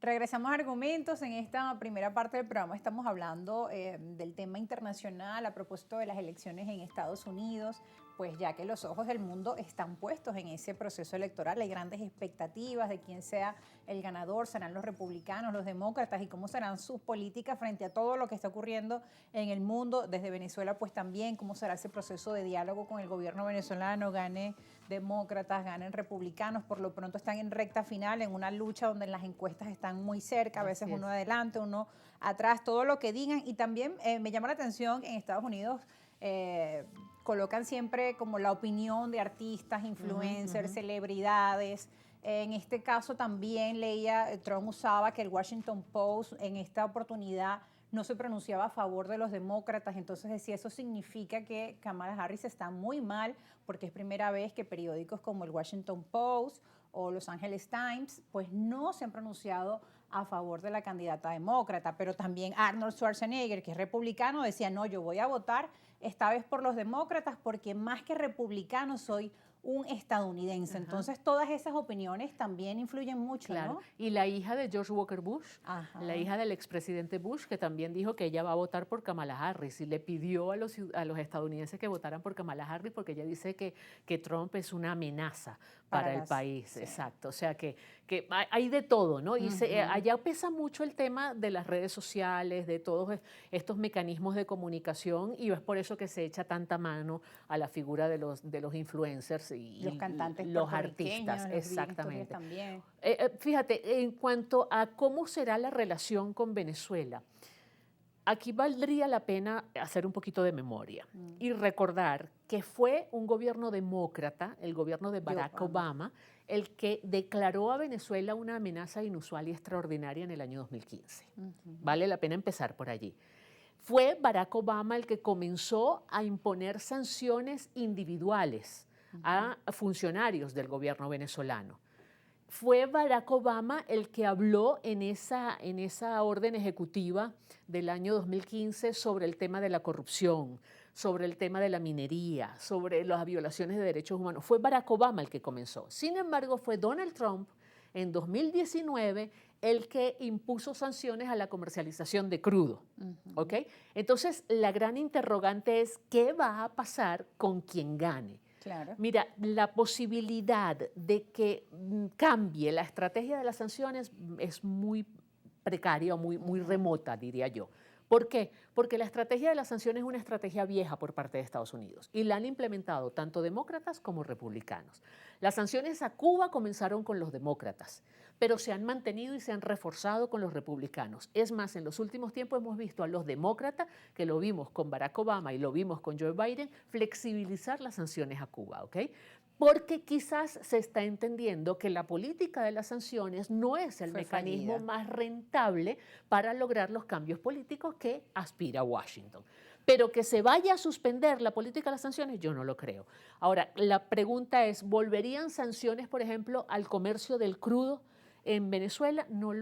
Regresamos a Argumentos. En esta primera parte del programa estamos hablando del tema internacional a propósito de las elecciones en Estados Unidos, pues ya que los ojos del mundo están puestos en ese proceso electoral. Hay grandes expectativas de quién sea el ganador, serán los republicanos, los demócratas y cómo serán sus políticas frente a todo lo que está ocurriendo en el mundo. Desde Venezuela, pues también cómo será ese proceso de diálogo con el gobierno venezolano, gane demócratas, ganen republicanos. Por lo pronto están en recta final, en una lucha donde las encuestas están muy cerca, a veces uno adelante, uno atrás, todo lo que digan. Y también me llama la atención que en Estados Unidos colocan siempre como la opinión de artistas, influencers, celebridades. En este caso también leía, Trump usaba que el Washington Post en esta oportunidad no se pronunciaba a favor de los demócratas, entonces decía, eso significa que Kamala Harris está muy mal, porque es primera vez que periódicos como el Washington Post o Los Angeles Times, pues no se han pronunciado a favor de la candidata demócrata, pero también Arnold Schwarzenegger, que es republicano, decía, no, yo voy a votar esta vez por los demócratas porque más que republicano soy un estadounidense. Entonces, todas esas opiniones también influyen mucho, Claro. ¿no? Y la hija de George Walker Bush, la hija del expresidente Bush, que también dijo que ella va a votar por Kamala Harris y le pidió a los estadounidenses que votaran por Kamala Harris porque ella dice que Trump es una amenaza para el país. Sí. Exacto. O sea, que hay de todo, ¿no? Y allá pesa mucho el tema de las redes sociales, de todos estos mecanismos de comunicación, y es por eso que se echa tanta mano a la figura de los influencers y los cantantes, los artistas. Exactamente. También. Fíjate, en cuanto a cómo será la relación con Venezuela, aquí valdría la pena hacer un poquito de memoria y recordar que fue un gobierno demócrata, el gobierno de Barack Obama, el que declaró a Venezuela una amenaza inusual y extraordinaria en el año 2015. Vale la pena empezar por allí. Fue Barack Obama el que comenzó a imponer sanciones individuales a funcionarios del gobierno venezolano. Fue Barack Obama el que habló en esa orden ejecutiva del año 2015 sobre el tema de la corrupción, sobre el tema de la minería, sobre las violaciones de derechos humanos. Fue Barack Obama el que comenzó. Sin embargo, fue Donald Trump en 2019 el que impuso sanciones a la comercialización de crudo. ¿Ok? Entonces, la gran interrogante es, ¿qué va a pasar con quien gane? Claro. Mira, la posibilidad de que cambie la estrategia de las sanciones es muy precaria o muy remota, diría yo. ¿Por qué? Porque la estrategia de las sanciones es una estrategia vieja por parte de Estados Unidos y la han implementado tanto demócratas como republicanos. Las sanciones a Cuba comenzaron con los demócratas, pero se han mantenido y se han reforzado con los republicanos. Es más, en los últimos tiempos hemos visto a los demócratas, que lo vimos con Barack Obama y lo vimos con Joe Biden, flexibilizar las sanciones a Cuba, ¿ok? Porque quizás se está entendiendo que la política de las sanciones no es el mecanismo más rentable para lograr los cambios políticos que aspira Washington. Pero que se vaya a suspender la política de las sanciones, yo no lo creo. Ahora, la pregunta es, ¿volverían sanciones, por ejemplo, al comercio del crudo en Venezuela? No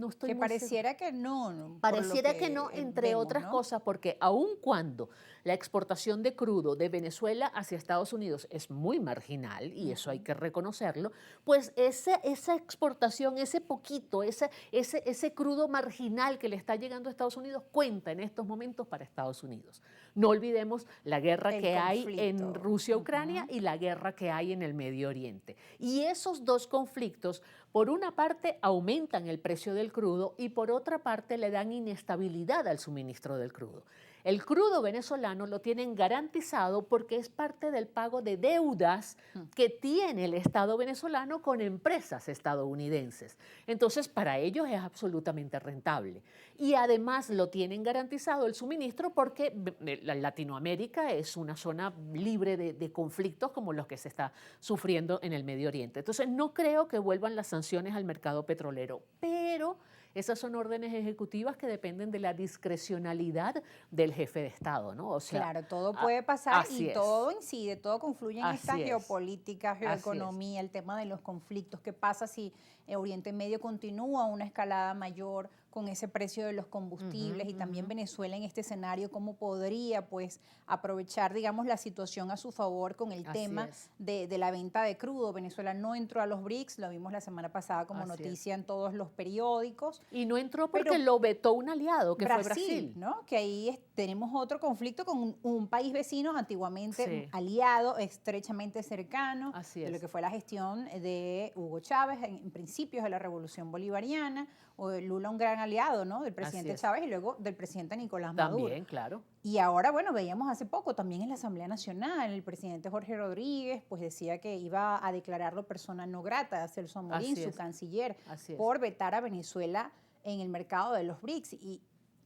estoy que muy pareciera que no. Pareciera que no, entre otras cosas, porque aun cuando la exportación de crudo de Venezuela hacia Estados Unidos es muy marginal, y eso hay que reconocerlo, pues esa exportación, ese poquito, ese crudo marginal que le está llegando a Estados Unidos cuenta en estos momentos para Estados Unidos. No olvidemos la guerra que hay en Rusia-Ucrania y la guerra que hay en el Medio Oriente. Y esos dos conflictos, por una parte, aumentan el precio del crudo y por otra parte le dan inestabilidad al suministro del crudo. El crudo venezolano lo tienen garantizado porque es parte del pago de deudas que tiene el Estado venezolano con empresas estadounidenses. Entonces, para ellos es absolutamente rentable. Y además lo tienen garantizado el suministro porque Latinoamérica es una zona libre de conflictos como los que se está sufriendo en el Medio Oriente. Entonces, no creo que vuelvan las sanciones al mercado petrolero, pero esas son órdenes ejecutivas que dependen de la discrecionalidad del jefe de Estado, ¿no? O sea, claro, todo puede pasar y es. todo incide, todo confluye en esta Así es. geopolítica, geoeconomía, el tema de los conflictos. ¿Qué pasa si Oriente Medio continúa una escalada mayor con ese precio de los combustibles y también Venezuela en este escenario, cómo podría pues aprovechar, digamos, la situación a su favor con el tema de la venta de crudo. Venezuela no entró a los BRICS, lo vimos la semana pasada como noticia en todos los periódicos. Y no entró porque lo vetó un aliado, que fue Brasil, ¿no? Que ahí tenemos otro conflicto con un país vecino antiguamente aliado, estrechamente cercano, de lo que fue la gestión de Hugo Chávez en principios de la Revolución Bolivariana, o Lula un gran aliado, ¿no? Del presidente Chávez y luego del presidente Nicolás Maduro. También, claro. Y ahora, bueno, veíamos hace poco también en la Asamblea Nacional, el presidente Jorge Rodríguez pues decía que iba a declararlo persona no grata a Celso Amorín, su canciller, por vetar a Venezuela en el mercado de los BRICS. ¿Y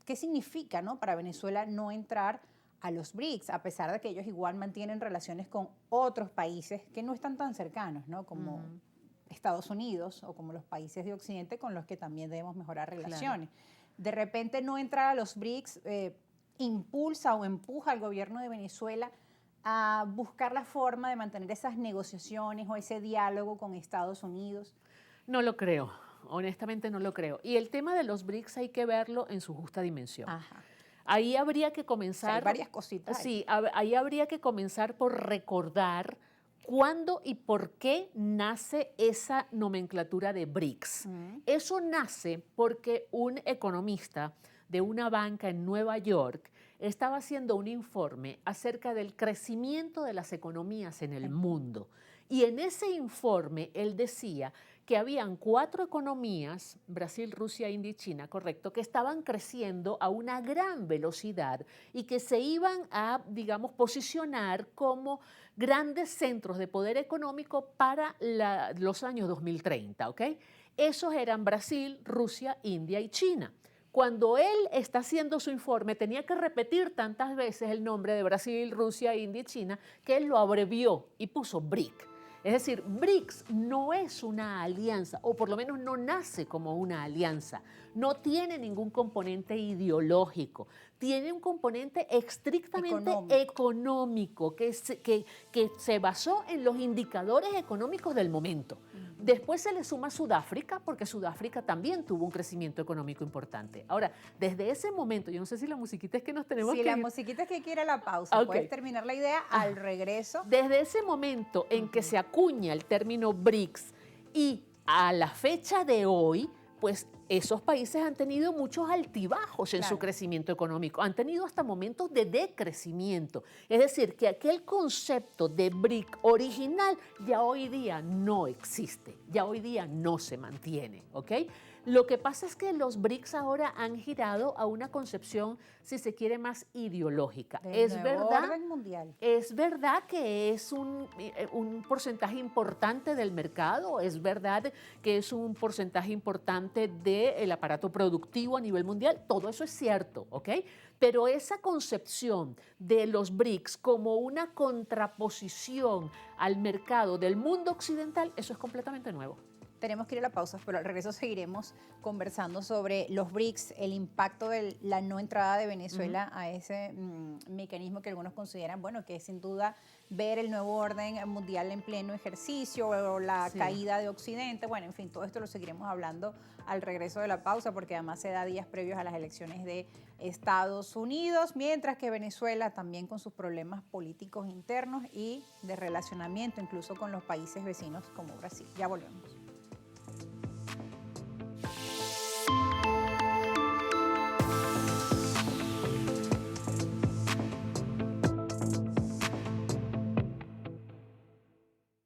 qué significa, no, para Venezuela no entrar a los BRICS, a pesar de que ellos igual mantienen relaciones con otros países que no están tan cercanos, ¿no? Como Estados Unidos o como los países de Occidente con los que también debemos mejorar relaciones. De repente no entrar a los BRICS impulsa o empuja al gobierno de Venezuela a buscar la forma de mantener esas negociaciones o ese diálogo con Estados Unidos. No lo creo, honestamente no lo creo. Y el tema de los BRICS hay que verlo en su justa dimensión. Ahí habría que comenzar... O sea, hay varias cositas. Sí, ahí habría que comenzar por recordar cuándo y por qué nace esa nomenclatura de BRICS. Eso nace porque un economista de una banca en Nueva York estaba haciendo un informe acerca del crecimiento de las economías en el mundo. Y en ese informe él decía que habían 4 economías, Brasil, Rusia, India y China, correcto, que estaban creciendo a una gran velocidad y que se iban a, digamos, posicionar como grandes centros de poder económico para los años 2030, ¿ok? Esos eran Brasil, Rusia, India y China. Cuando él está haciendo su informe, tenía que repetir tantas veces el nombre de Brasil, Rusia, India y China, que él lo abrevió y puso BRIC. Es decir, BRICS no es una alianza, o por lo menos no nace como una alianza. No tiene ningún componente ideológico. Tiene un componente estrictamente económico que se basó en los indicadores económicos del momento. Después se le suma Sudáfrica, porque Sudáfrica también tuvo un crecimiento económico importante. Ahora, desde ese momento, yo no sé si la musiquita es que nos tenemos que ir. Sí, la musiquita es que quiere la pausa. Puedes terminar la idea al regreso. Desde ese momento en que se acuña el término BRICS y a la fecha de hoy, pues esos países han tenido muchos altibajos en su crecimiento económico, han tenido hasta momentos de decrecimiento. Es decir, que aquel concepto de BRIC original ya hoy día no existe, ya hoy día no se mantiene, ¿ok? Lo que pasa es que los BRICS ahora han girado a una concepción, si se quiere, más ideológica. Es verdad, orden mundial. Es verdad que es un porcentaje importante del mercado, es verdad que es un porcentaje importante del aparato productivo a nivel mundial, todo eso es cierto, ¿ok? Pero esa concepción de los BRICS como una contraposición al mercado del mundo occidental, eso es completamente nuevo. Tenemos que ir a la pausa, pero al regreso seguiremos conversando sobre los BRICS, el impacto de la no entrada de Venezuela a ese mecanismo que algunos consideran, bueno, que es sin duda ver el nuevo orden mundial en pleno ejercicio o la caída de Occidente. Bueno, en fin, todo esto lo seguiremos hablando al regreso de la pausa, porque además se da días previos a las elecciones de Estados Unidos, mientras que Venezuela también con sus problemas políticos internos y de relacionamiento incluso con los países vecinos como Brasil. Ya volvemos.